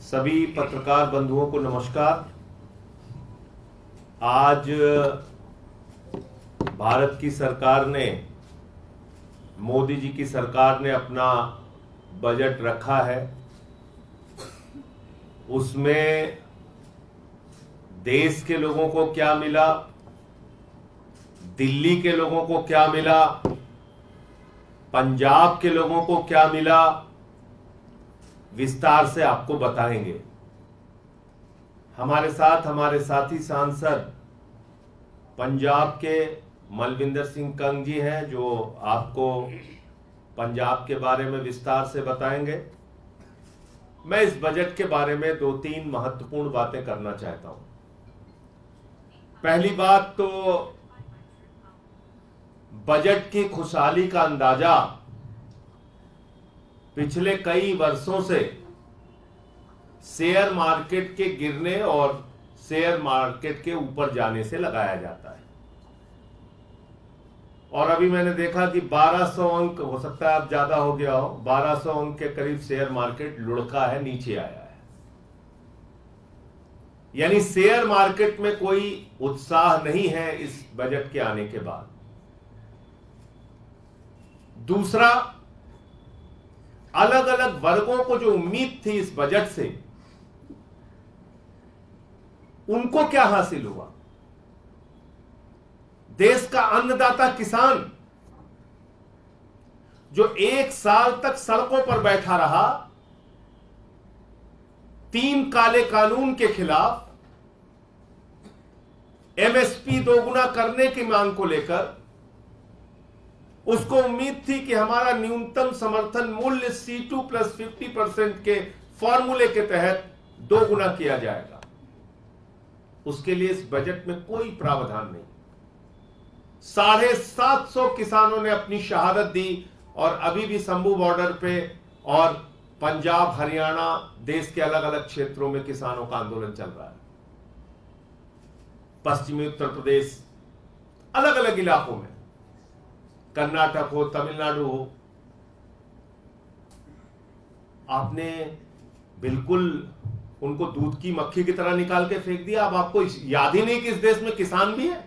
सभी पत्रकार बंधुओं को नमस्कार। आज भारत की सरकार ने, मोदी जी की सरकार ने अपना बजट रखा है। उसमें देश के लोगों को क्या मिला, दिल्ली के लोगों को क्या मिला, पंजाब के लोगों को क्या मिला, विस्तार से आपको बताएंगे। हमारे साथ हमारे साथी सांसद पंजाब के मलविंदर सिंह कंग जी हैं, जो आपको पंजाब के बारे में विस्तार से बताएंगे। मैं इस बजट के बारे में 2-3 महत्वपूर्ण बातें करना चाहता हूं। पहली बात तो बजट की खुशहाली का अंदाजा पिछले कई वर्षों से शेयर मार्केट के गिरने और शेयर मार्केट के ऊपर जाने से लगाया जाता है। और अभी मैंने देखा कि 1200 अंक, हो सकता है अब ज्यादा हो गया हो, 1200 अंक के करीब शेयर मार्केट लुढ़का है, नीचे आया है। यानी शेयर मार्केट में कोई उत्साह नहीं है इस बजट के आने के बाद। दूसरा, अलग अलग वर्गों को जो उम्मीद थी इस बजट से, उनको क्या हासिल हुआ। देश का अन्नदाता किसान, जो 1 साल तक सड़कों पर बैठा रहा 3 काले कानून के खिलाफ, एमएसपी दोगुना करने की मांग को लेकर, उसको उम्मीद थी कि हमारा न्यूनतम समर्थन मूल्य C2 + 50% के फॉर्मूले के तहत 2 गुना किया जाएगा। उसके लिए इस बजट में कोई प्रावधान नहीं। 750 किसानों ने अपनी शहादत दी और अभी भी शंभू बॉर्डर पे और पंजाब, हरियाणा, देश के अलग अलग क्षेत्रों में किसानों का आंदोलन चल रहा है। पश्चिमी उत्तर प्रदेश, अलग अलग इलाकों में, कर्नाटक हो, तमिलनाडु हो, आपने बिल्कुल उनको दूध की मक्खी की तरह निकाल के फेंक दिया। अब आपको याद ही नहीं कि इस देश में किसान भी है।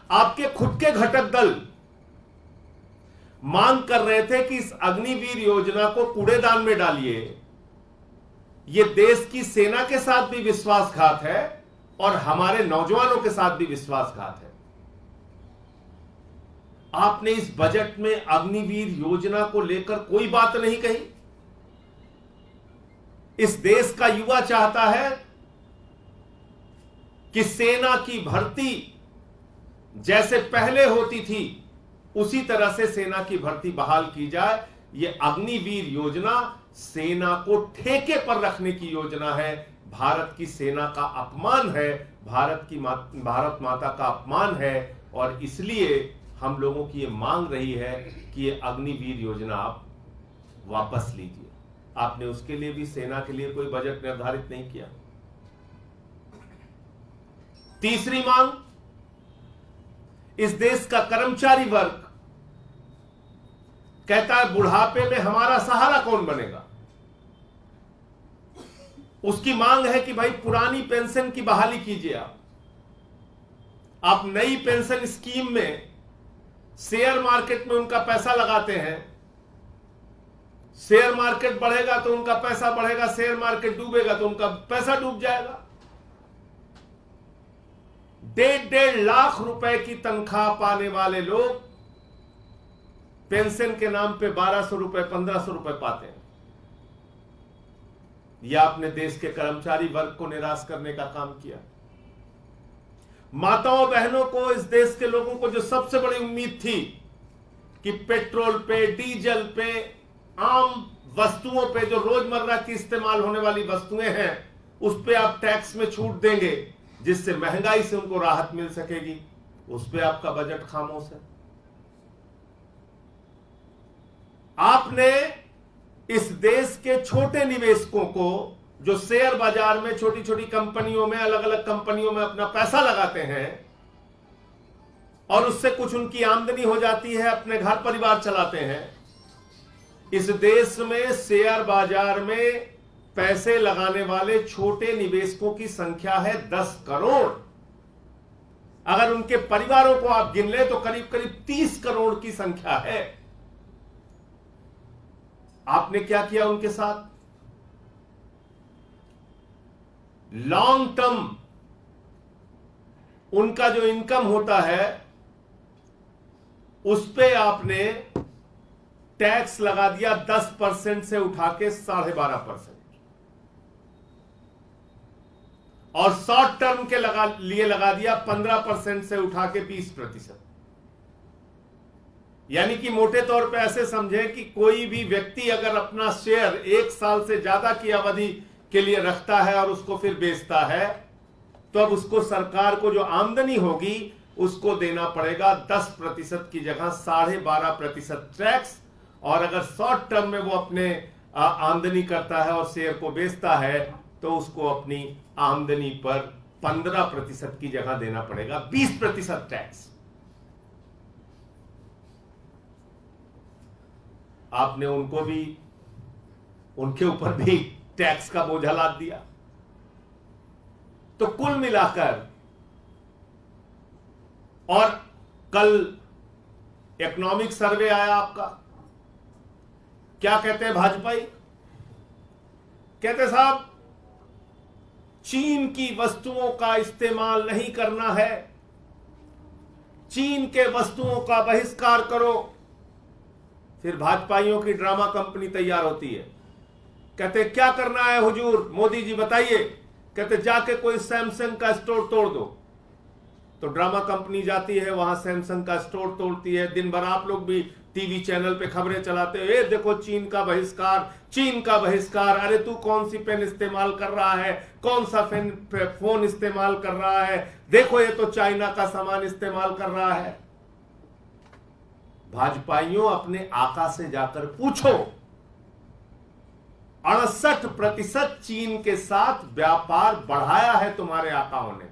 आपके खुद के घटक दल मांग कर रहे थे कि इस अग्निवीर योजना को कूड़ेदान में डालिए। यह देश की सेना के साथ भी विश्वासघात है और हमारे नौजवानों के साथ भी विश्वासघात है। आपने इस बजट में अग्निवीर योजना को लेकर कोई बात नहीं कही। इस देश का युवा चाहता है कि सेना की भर्ती जैसे पहले होती थी उसी तरह से सेना की भर्ती बहाल की जाए। यह अग्निवीर योजना सेना को ठेके पर रखने की योजना है। भारत की सेना का अपमान है, भारत माता का अपमान है, और इसलिए हम लोगों की यह मांग रही है कि यह अग्निवीर योजना आप वापस लीजिए। आपने उसके लिए भी, सेना के लिए कोई बजट निर्धारित नहीं किया। तीसरी मांग, इस देश का कर्मचारी वर्ग कहता है बुढ़ापे में हमारा सहारा कौन बनेगा। उसकी मांग है कि भाई पुरानी पेंशन की बहाली कीजिए। आप नई पेंशन स्कीम में शेयर मार्केट में उनका पैसा लगाते हैं, शेयर मार्केट बढ़ेगा तो उनका पैसा बढ़ेगा, शेयर मार्केट डूबेगा तो उनका पैसा डूब जाएगा। 1.5 लाख रुपए की तनख्वाह पाने वाले लोग पेंशन के नाम पे 1200 रुपए, 1500 रुपए पाते हैं। यह आपने देश के कर्मचारी वर्ग को निराश करने का काम किया। माताओं बहनों को, इस देश के लोगों को जो सबसे बड़ी उम्मीद थी कि पेट्रोल पे, डीजल पे, आम वस्तुओं पे, जो रोजमर्रा की इस्तेमाल होने वाली वस्तुएं हैं, उस पे आप टैक्स में छूट देंगे जिससे महंगाई से उनको राहत मिल सकेगी, उस पे आपका बजट खामोश है। आपने इस देश के छोटे निवेशकों को, जो शेयर बाजार में छोटी छोटी कंपनियों में, अलग अलग कंपनियों में अपना पैसा लगाते हैं और उससे कुछ उनकी आमदनी हो जाती है, अपने घर परिवार चलाते हैं, इस देश में शेयर बाजार में पैसे लगाने वाले छोटे निवेशकों की संख्या है 10 करोड़। अगर उनके परिवारों को आप गिन ले तो करीब करीब 30 करोड़ की संख्या है। आपने क्या किया उनके साथ? लॉन्ग टर्म उनका जो इनकम होता है उस पे आपने टैक्स लगा दिया 10% से उठा के 12.5%, और शॉर्ट टर्म के लिए लगा दिया 15% से उठा के 20%। यानी कि मोटे तौर पे ऐसे समझें कि कोई भी व्यक्ति अगर अपना शेयर 1 साल से ज्यादा की अवधि के लिए रखता है और उसको फिर बेचता है, तो अब उसको सरकार को जो आमदनी होगी उसको देना पड़ेगा 10% की जगह 12.5% टैक्स। और अगर शॉर्ट टर्म में वो अपने आमदनी करता है और शेयर को बेचता है तो उसको अपनी आमदनी पर 15% की जगह देना पड़ेगा 20% टैक्स। आपने उनको भी, उनके ऊपर भी टैक्स का बोझा लाद दिया। तो कुल मिलाकर, और कल इकोनॉमिक सर्वे आया आपका, क्या कहते हैं भाजपाई? कहते साहब चीन की वस्तुओं का इस्तेमाल नहीं करना है, चीन के वस्तुओं का बहिष्कार करो। फिर भाजपाइयों की ड्रामा कंपनी तैयार होती है। कहते क्या करना है हुजूर, मोदी जी बताइए। कहते जाके कोई सैमसंग का स्टोर तोड़ दो। तो ड्रामा कंपनी जाती है, वहां सैमसंग का स्टोर तोड़ती है। दिन भर आप लोग भी टीवी चैनल पे खबरें चलाते हो, ये देखो चीन का बहिष्कार, चीन का बहिष्कार। अरे तू कौन सी पेन इस्तेमाल कर रहा है, कौन सा फोन इस्तेमाल कर रहा है, देखो ये तो चाइना का सामान इस्तेमाल कर रहा है। भाजपाइयों अपने आका से जाकर पूछो, 68% चीन के साथ व्यापार बढ़ाया है तुम्हारे आकाओं ने,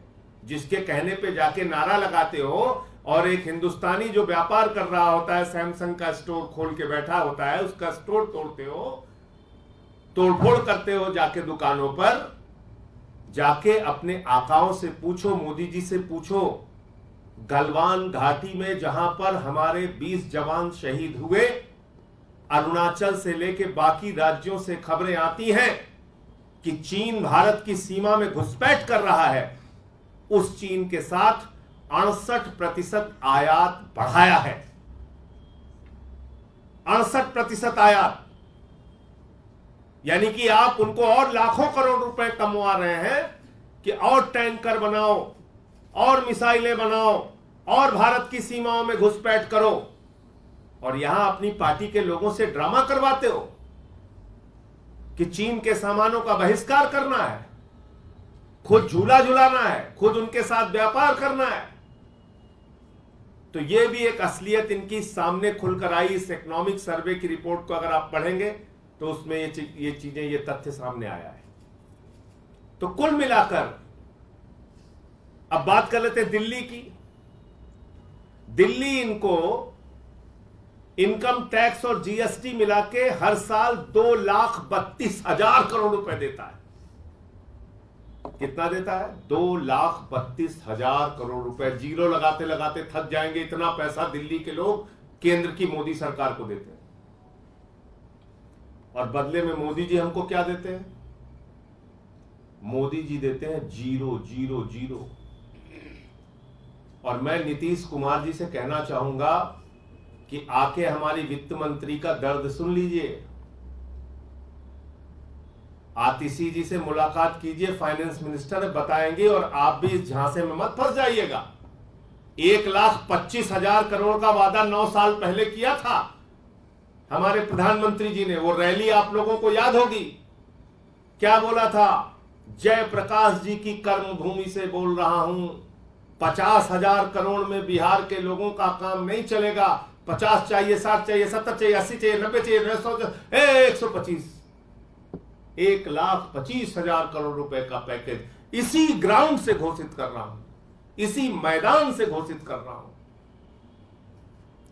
जिसके कहने पे जाके नारा लगाते हो। और एक हिंदुस्तानी जो व्यापार कर रहा होता है, सैमसंग का स्टोर खोल के बैठा होता है, उसका स्टोर तोड़ते हो, तोड़फोड़ करते हो। जाके दुकानों पर जाके अपने आकाओं से पूछो, मोदी जी से पूछो, गलवान घाटी में जहां पर हमारे 20 जवान शहीद हुए, अरुणाचल से लेके बाकी राज्यों से खबरें आती हैं कि चीन भारत की सीमा में घुसपैठ कर रहा है। उस चीन के साथ 68% आयात बढ़ाया है, 68% आयात। यानी कि आप उनको और लाखों करोड़ रुपए कमवा रहे हैं कि और टैंकर बनाओ, और मिसाइलें बनाओ, और भारत की सीमाओं में घुसपैठ करो। और यहां अपनी पार्टी के लोगों से ड्रामा करवाते हो कि चीन के सामानों का बहिष्कार करना है, खुद झूला झुलाना है, खुद उनके साथ व्यापार करना है। तो यह भी एक असलियत इनकी सामने खुलकर आई। इस इकोनॉमिक सर्वे की रिपोर्ट को अगर आप पढ़ेंगे तो उसमें ये चीजें, ये तथ्य सामने आया है। तो कुल मिलाकर अब बात कर लेते हैं दिल्ली की। दिल्ली इनको इनकम टैक्स और जीएसटी मिला के हर साल 2,32,000 करोड़ रुपए देता है। कितना देता है? 2,32,000 करोड़ रुपए। जीरो लगाते लगाते थक जाएंगे, इतना पैसा दिल्ली के लोग केंद्र की मोदी सरकार को देते हैं। और बदले में मोदी जी हमको क्या देते हैं? मोदी जी देते हैं 0, 0, 0। और मैं नीतीश कुमार जी से कहना चाहूंगा कि आके हमारी वित्त मंत्री का दर्द सुन लीजिए। आतिशी जी से मुलाकात कीजिए, फाइनेंस मिनिस्टर बताएंगे, और आप भी इस झांसे में मत फंस जाइएगा। 1,25,000 करोड़ का वादा 9 साल पहले किया था हमारे प्रधानमंत्री जी ने। वो रैली आप लोगों को याद होगी, क्या बोला था? जय प्रकाश जी की कर्मभूमि से बोल रहा हूं, 50,000 करोड़ में बिहार के लोगों का काम नहीं चलेगा। 50 चाहिए, 60 चाहिए, 70 चाहिए, 80 चाहिए, 90 चाहिए, 125, 1,25,000 करोड़ रुपए का पैकेज इसी ग्राउंड से घोषित कर रहा हूं, इसी मैदान से घोषित कर रहा हूं।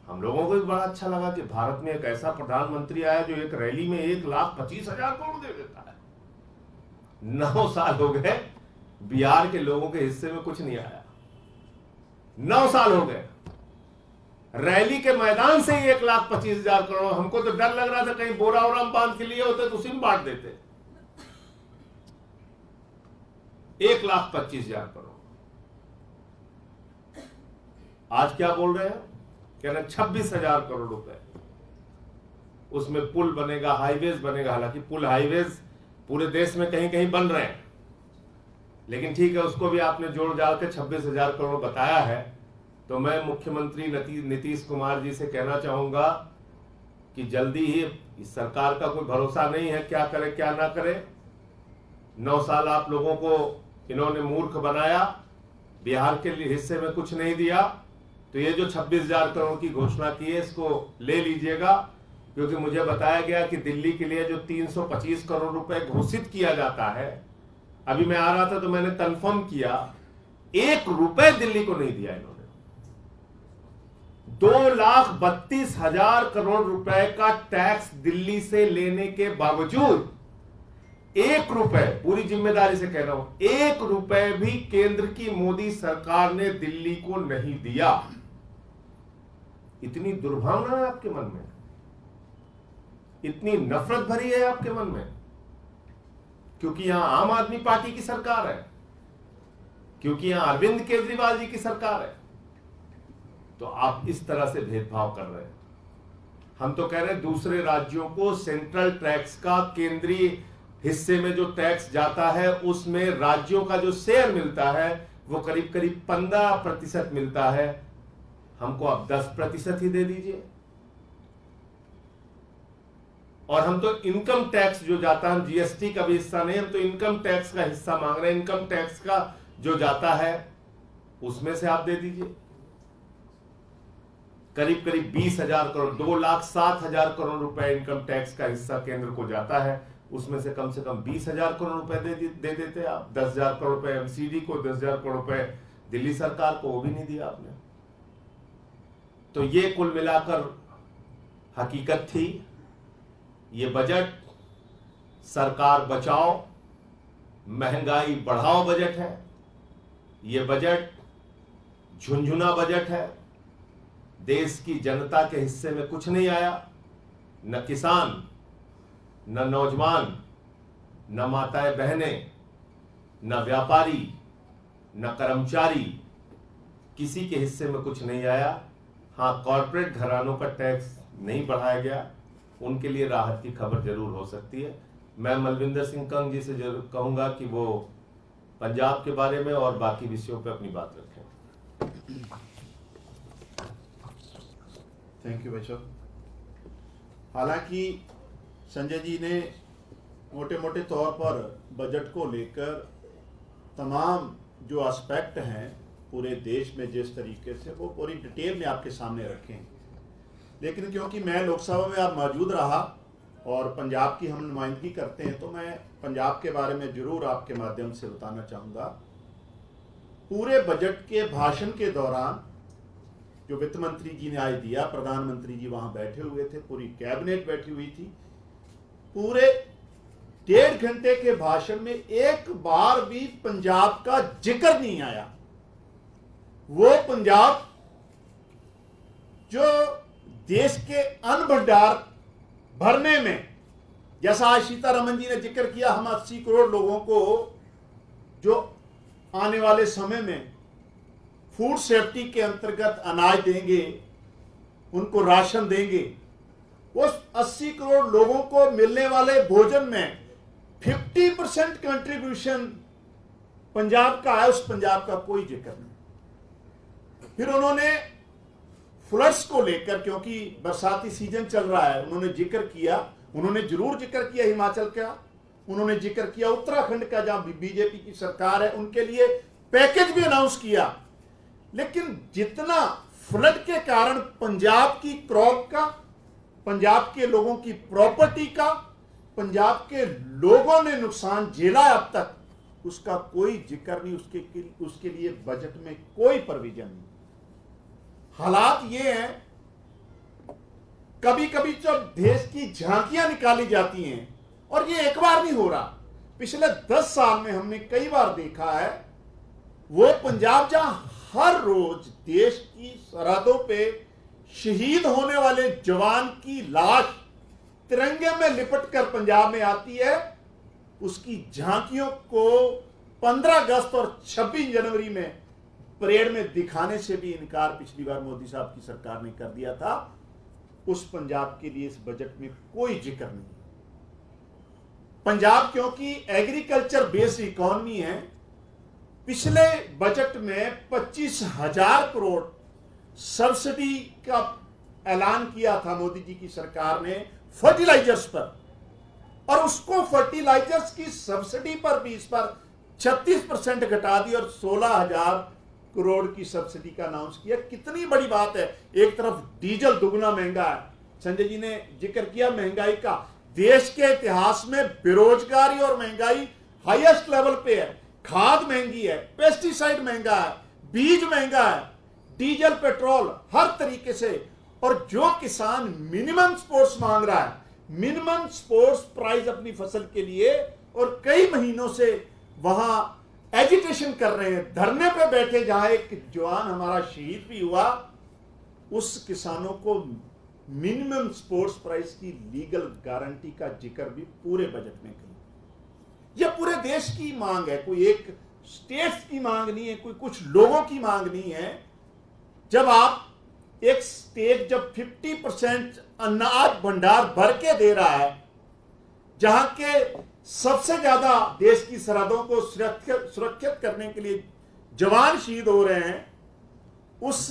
हम लोगों को भी बड़ा अच्छा लगा कि भारत में एक ऐसा प्रधानमंत्री आया जो एक रैली में 1,25,000 करोड़ दे देता है। 9 साल हो गए, बिहार के लोगों के हिस्से में कुछ नहीं आया। 9 साल हो गए, रैली के मैदान से ही 1,25,000 करोड़। हमको तो डर लग रहा था कहीं बोरा वोरा बांध के लिए होते तो उसी में बांट देते। 1,25,000 करोड़। आज क्या बोल रहे हैं? कह रहे 26,000 करोड़ रुपए, उसमें पुल बनेगा, हाईवेज बनेगा। हालांकि पुल हाईवेज पूरे देश में कहीं कहीं बन रहे हैं, लेकिन ठीक है, उसको भी आपने जोड़ जाड़ के 26,000 करोड़ बताया है। तो मैं मुख्यमंत्री नीतीश कुमार जी से कहना चाहूंगा कि जल्दी ही, इस सरकार का कोई भरोसा नहीं है, क्या करे क्या ना करे। 9 साल आप लोगों को इन्होंने मूर्ख बनाया, बिहार के हिस्से में कुछ नहीं दिया। तो ये जो 26,000 करोड़ की घोषणा की है, इसको ले लीजिएगा, क्योंकि मुझे बताया गया कि दिल्ली के लिए जो 325 करोड़ रुपए घोषित किया जाता है, अभी मैं आ रहा था तो मैंने कंफर्म किया, 1 रुपए दिल्ली को नहीं दिया इन्होंने। 2,32,000 करोड़ रुपए का टैक्स दिल्ली से लेने के बावजूद 1 रुपए, पूरी जिम्मेदारी से कह रहा हूं, 1 रुपए भी केंद्र की मोदी सरकार ने दिल्ली को नहीं दिया। इतनी दुर्भावना है आपके मन में, इतनी नफरत भरी है आपके मन में, क्योंकि यहां आम आदमी पार्टी की सरकार है, क्योंकि यहां अरविंद केजरीवाल जी की सरकार है, तो आप इस तरह से भेदभाव कर रहे हैं। हम तो कह रहे हैं दूसरे राज्यों को सेंट्रल टैक्स का, केंद्रीय हिस्से में जो टैक्स जाता है उसमें राज्यों का जो शेयर मिलता है वो करीब करीब 15% मिलता है। हमको आप 10% ही दे दीजिए। और हम तो इनकम टैक्स जो जाता है, हम जीएसटी का भी हिस्सा नहीं, हम तो इनकम टैक्स का हिस्सा मांग रहे हैं। इनकम टैक्स का जो जाता है उसमें से आप दे दीजिए। करीब करीब 20,000 करोड़, 2,07,000 करोड़ रुपए इनकम टैक्स का हिस्सा केंद्र को जाता है, उसमें से कम 20,000 करोड़ रुपए दे देते आप। 10,000 करोड़ रुपए एमसीडी को, 10,000 करोड़ रुपए दिल्ली सरकार को, वो भी नहीं दिया आपने। तो ये कुल मिलाकर हकीकत थी। ये बजट सरकार बचाओ महंगाई बढ़ाओ बजट है। ये बजट झुनझुना बजट है। देश की जनता के हिस्से में कुछ नहीं आया, न किसान, न नौजवान, न माताएं बहनें, न व्यापारी, न कर्मचारी, किसी के हिस्से में कुछ नहीं आया। हाँ, कॉर्पोरेट घरानों का टैक्स नहीं बढ़ाया गया, उनके लिए राहत की खबर जरूर हो सकती है। मैं मलविंदर सिंह कंग जी से जरूर कहूंगा कि वो पंजाब के बारे में और बाकी विषयों पर अपनी बात रखें। थैंक यू भाई साहब। हालांकि संजय जी ने मोटे मोटे तौर पर बजट को लेकर तमाम जो एस्पेक्ट हैं पूरे देश में जिस तरीके से, वो पूरी डिटेल में आपके सामने रखे हैं। लेकिन क्योंकि मैं लोकसभा में आप मौजूद रहा और पंजाब की हम नुमाइंदगी करते हैं, तो मैं पंजाब के बारे में जरूर आपके माध्यम से बताना चाहूँगा। पूरे बजट के भाषण के दौरान जो वित्त मंत्री जी ने आज दिया, प्रधानमंत्री जी वहां बैठे हुए थे, पूरी कैबिनेट बैठी हुई थी, पूरे 1.5 घंटे के भाषण में एक बार भी पंजाब का जिक्र नहीं आया। वो पंजाब जो देश के अन्न भंडार भरने में, जैसा आज सीतारमन जी ने जिक्र किया, हम 80 करोड़ लोगों को जो आने वाले समय में फूड सेफ्टी के अंतर्गत अनाज देंगे, उनको राशन देंगे, उस 80 करोड़ लोगों को मिलने वाले भोजन में 50% कंट्रीब्यूशन पंजाब का है। उस पंजाब का कोई जिक्र नहीं। फिर उन्होंने फ्लड्स को लेकर, क्योंकि बरसाती सीजन चल रहा है, उन्होंने जिक्र किया, उन्होंने जरूर जिक्र किया हिमाचल का, उन्होंने जिक्र किया उत्तराखंड का जहां बीजेपी की सरकार है, उनके लिए पैकेज भी अनाउंस किया। लेकिन जितना फ्लड के कारण पंजाब की क्रॉप का, पंजाब के लोगों की प्रॉपर्टी का, पंजाब के लोगों ने नुकसान झेला है अब तक, उसका कोई जिक्र नहीं, उसके लिए बजट में कोई प्रोविजन नहीं। हालात ये हैं कभी कभी जब देश की झांकियां निकाली जाती हैं, और ये एक बार नहीं हो रहा, पिछले 10 साल में हमने कई बार देखा है, वो पंजाब जहां हर रोज देश की सरहदों पे शहीद होने वाले जवान की लाश तिरंगे में लिपट कर पंजाब में आती है, उसकी झांकियों को 15 अगस्त और 26 जनवरी में परेड में दिखाने से भी इनकार पिछली बार मोदी साहब की सरकार ने कर दिया था। उस पंजाब के लिए इस बजट में कोई जिक्र नहीं। पंजाब क्योंकि एग्रीकल्चर बेस्ड इकोनॉमी है, पिछले बजट में 25,000 करोड़ सब्सिडी का ऐलान किया था मोदी जी की सरकार ने फर्टिलाइजर्स पर, और उसको फर्टिलाइजर्स की सब्सिडी पर भी इस पर 36% घटा दी और 16,000 करोड़ की सब्सिडी का अनाउंस किया। कितनी बड़ी बात है। एक तरफ डीजल दुगना महंगा है, संजय जी ने जिक्र किया महंगाई का, देश के इतिहास में बेरोजगारी और महंगाई हाईएस्ट लेवल पे है, खाद महंगी है, पेस्टिसाइड महंगा है, बीज महंगा है, डीजल पेट्रोल हर तरीके से, और जो किसान मिनिमम सपोर्ट्स मांग रहा है, मिनिमम सपोर्ट्स प्राइस अपनी फसल के लिए, और कई महीनों से वहां एजिटेशन कर रहे हैं, धरने पे बैठे, जहां एक जवान हमारा शहीद भी हुआ, उस किसानों को मिनिमम सपोर्ट्स प्राइस की लीगल गारंटी का जिक्र भी पूरे बजट में कहीं। यह पूरे देश की मांग है, कोई एक स्टेट की मांग नहीं है, कोई कुछ लोगों की मांग नहीं है। जब आप एक स्टेट जब 50% अनाज भंडार भर के दे रहा है, जहां के सबसे ज्यादा देश की सरहदों को सुरक्षित करने के लिए जवान शहीद हो रहे हैं, उस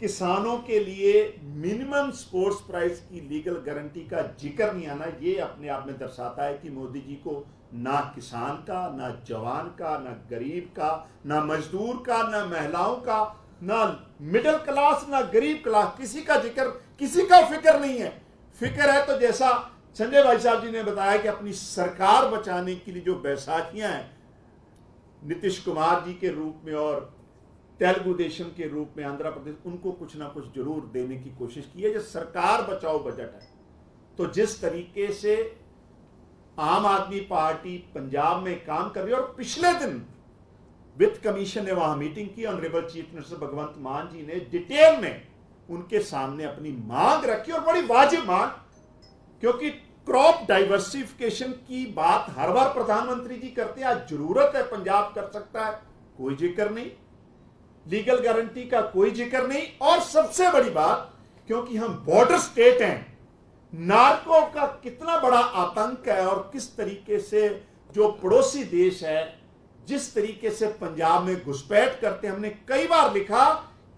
किसानों के लिए मिनिमम सपोर्ट्स प्राइस की लीगल गारंटी का जिक्र नहीं आना, ये अपने आप में दर्शाता है कि मोदी जी को ना किसान का, ना जवान का, ना गरीब का, ना मजदूर का, ना महिलाओं का, ना मिडिल क्लास, ना गरीब क्लास, किसी का जिक्र, किसी का फिक्र नहीं है। फिक्र है तो जैसा संजय भाई साहब जी ने बताया कि अपनी सरकार बचाने के लिए जो बैसाखियां हैं, नीतीश कुमार जी के रूप में और तेलुगु देशम के रूप में आंध्र प्रदेश, उनको कुछ ना कुछ जरूर देने की कोशिश की है। जो सरकार बचाओ बजट है, तो जिस तरीके से आम आदमी पार्टी पंजाब में काम कर रही है, और पिछले दिन वित्त कमीशन ने वहां मीटिंग की, ऑनरेबल चीफ मिनिस्टर भगवंत मान जी ने डिटेल में उनके सामने अपनी मांग रखी, और बड़ी वाजिब मांग, क्योंकि क्रॉप डाइवर्सिफिकेशन की बात हर बार प्रधानमंत्री जी करते हैं, आज जरूरत है, पंजाब कर सकता है, कोई जिक्र नहीं, लीगल गारंटी का कोई जिक्र नहीं। और सबसे बड़ी बात, क्योंकि हम बॉर्डर स्टेट हैं, नार्को का कितना बड़ा आतंक है, और किस तरीके से जो पड़ोसी देश है, जिस तरीके से पंजाब में घुसपैठ करते हैं। हमने कई बार लिखा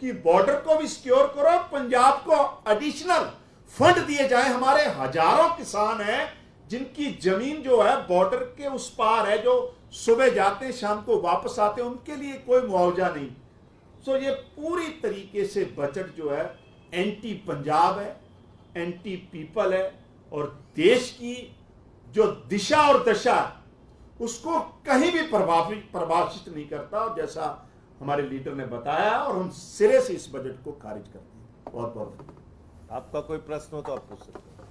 कि बॉर्डर को भी सिक्योर करो, पंजाब को एडिशनल फंड दिए जाए। हमारे हजारों किसान हैं जिनकी जमीन जो है बॉर्डर के उस पार है, जो सुबह जाते हैं शाम को वापस आते हैं, उनके लिए कोई मुआवजा नहीं। सो ये पूरी तरीके से बजट जो है एंटी पंजाब है, एंटी पीपल है, और देश की जो दिशा और दशा उसको कहीं भी प्रभावित नहीं करता। और जैसा हमारे लीडर ने बताया, और हम सिरे से इस बजट को खारिज करते हैं। बहुत बहुत आपका कोई प्रश्न हो तो आप पूछ सकते हैं,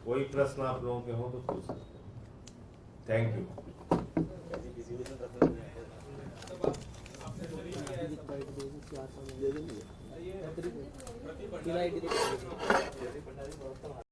कोई प्रश्न आप लोगों के हो तो पूछ सकते हैं। Thank you.